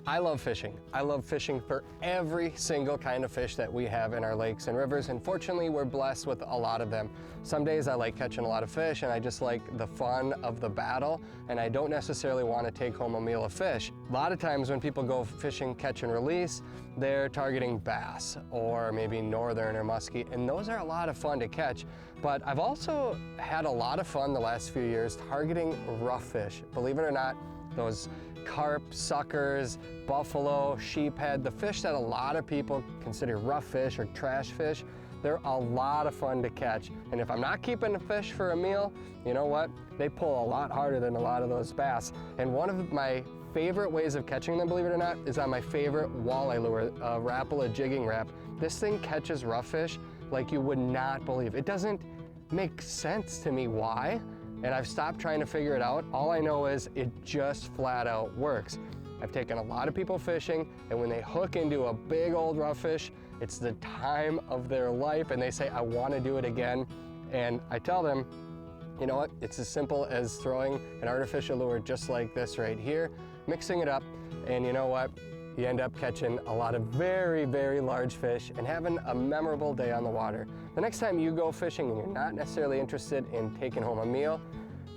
I love fishing. I love fishing for every single kind of fish that we have in our lakes and rivers, and fortunately we're blessed with a lot of them. Some days I like catching a lot of fish and I just like the fun of the battle, and I don't necessarily want to take home a meal of fish. A lot of times when people go fishing catch and release, they're targeting bass or maybe northern or muskie, and those are a lot of fun to catch. But I've also had a lot of fun the last few years targeting rough fish. Believe it or not, those carp, suckers, buffalo, sheephead, the fish that a lot of people consider rough fish or trash fish, they're a lot of fun to catch. And if I'm not keeping the fish for a meal, you know what? They pull a lot harder than a lot of those bass. And one of my favorite ways of catching them, believe it or not, is on my favorite walleye lure, Rapala Jigging Rap. This thing catches rough fish like you would not believe. It doesn't make sense to me why, and I've stopped trying to figure it out. All I know is it just flat out works. I've taken a lot of people fishing, and when they hook into a big old rough fish, it's the time of their life, and they say, I want to do it again. And I tell them, you know what? It's as simple as throwing an artificial lure just like this right here, mixing it up, and you know what? You end up catching a lot of very, very large fish and having a memorable day on the water. The next time you go fishing and you're not necessarily interested in taking home a meal,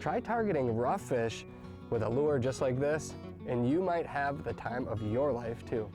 try targeting rough fish with a lure just like this, and you might have the time of your life too.